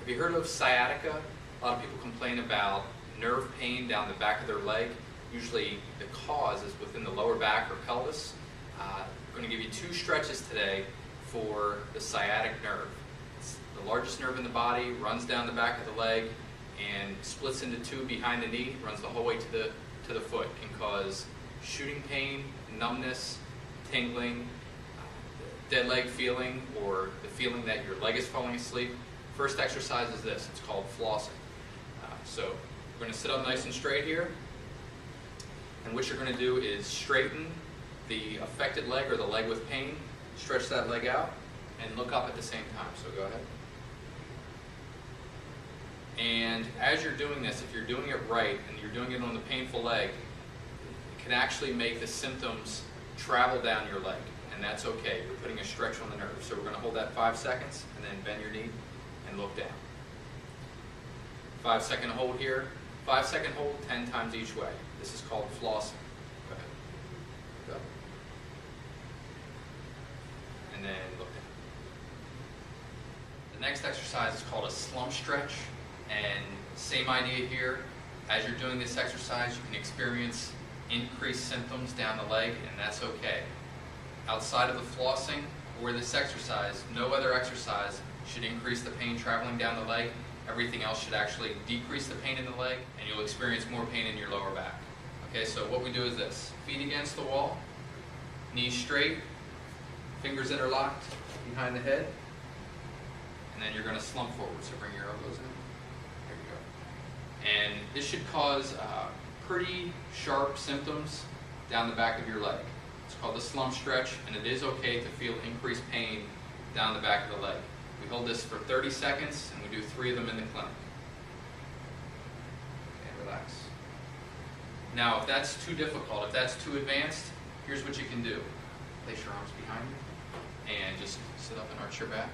Have you heard of sciatica? A lot of people complain about nerve pain down the back of their leg. Usually the cause is within the lower back or pelvis. I'm going to give you two stretches today for the sciatic nerve. It's the largest nerve in the body, runs down the back of the leg and splits into two behind the knee, runs the whole way to the foot. Can cause shooting pain, numbness, tingling, dead leg feeling, or the feeling that your leg is falling asleep. First exercise is this. It's called flossing. So we're going to sit up nice and straight here, and what you're going to do is straighten the affected leg or the leg with pain, stretch that leg out, and look up at the same time. So go ahead. And as you're doing this, if you're doing it right and you're doing it on the painful leg, it can actually make the symptoms travel down your leg, and that's okay. You're putting a stretch on the nerve. So we're going to hold that 5 seconds and then bend your knee and look down. 5 second hold here, 5 second hold 10 times each way. This is called flossing. Go ahead. Go. And then look down. The next exercise is called a slump stretch, and same idea here. As you're doing this exercise, you can experience increased symptoms down the leg, and that's okay. Outside of the flossing or this exercise, no other exercise should increase the pain traveling down the leg. Everything else should actually decrease the pain in the leg, and you'll experience more pain in your lower back. Okay, so what we do is this. Feet against the wall, knees straight, fingers interlocked behind the head, and then you're going to slump forward. So bring your elbows in. There you go. And this should cause pretty sharp symptoms down the back of your leg. It's called the slump stretch, and it is okay to feel increased pain down the back of the leg. We hold this for 30 seconds, and we do 3 of them in the clinic. Okay, relax. Now, if that's too difficult, if that's too advanced, here's what you can do. Place your arms behind you, and just sit up and arch your back.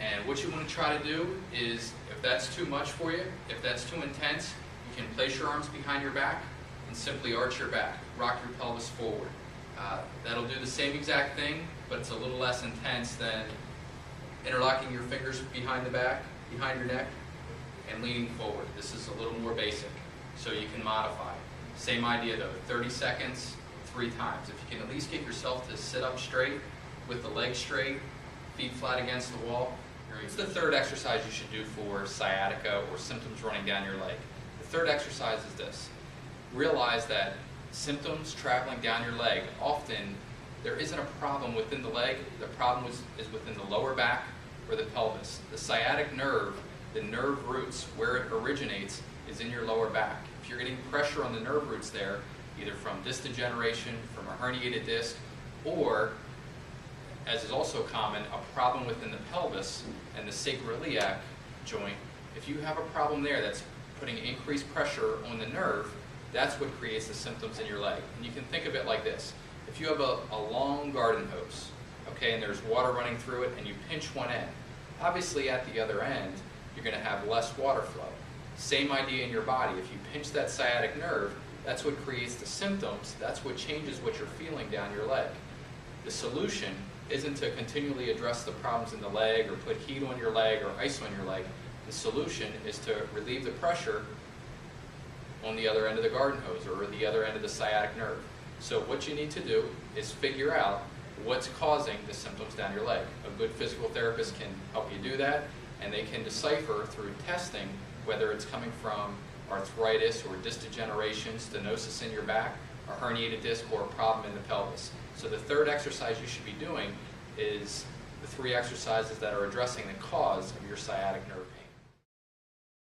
And what you want to try to do is, if that's too much for you, if that's too intense, you can place your arms behind your back and simply arch your back. Rock your pelvis forward. That'll do the same exact thing, but it's a little less intense than interlocking your fingers behind the back, behind your neck, and leaning forward. This is a little more basic, so you can modify. Same idea though, 30 seconds, 3 times. If you can at least get yourself to sit up straight with the legs straight, feet flat against the wall. It's the third exercise you should do for sciatica or symptoms running down your leg. The third exercise is this. Realize that symptoms traveling down your leg, often there isn't a problem within the leg. The problem is within the lower back or the pelvis. The sciatic nerve, the nerve roots, where it originates is in your lower back. If you're getting pressure on the nerve roots there, either from disc degeneration, from a herniated disc, or, as is also common, a problem within the pelvis and the sacroiliac joint, if you have a problem there that's putting increased pressure on the nerve, that's what creates the symptoms in your leg. And you can think of it like this. If you have a long garden hose, okay, and there's water running through it, and you pinch one end, obviously at the other end, you're going to have less water flow. Same idea in your body. If you pinch that sciatic nerve, that's what creates the symptoms. That's what changes what you're feeling down your leg. The solution isn't to continually address the problems in the leg or put heat on your leg or ice on your leg. The solution is to relieve the pressure on the other end of the garden hose or the other end of the sciatic nerve. So what you need to do is figure out what's causing the symptoms down your leg. A good physical therapist can help you do that, and they can decipher through testing whether it's coming from arthritis or disc degeneration, stenosis in your back, a herniated disc, or a problem in the pelvis. So the third exercise you should be doing is the 3 exercises that are addressing the cause of your sciatic nerve pain.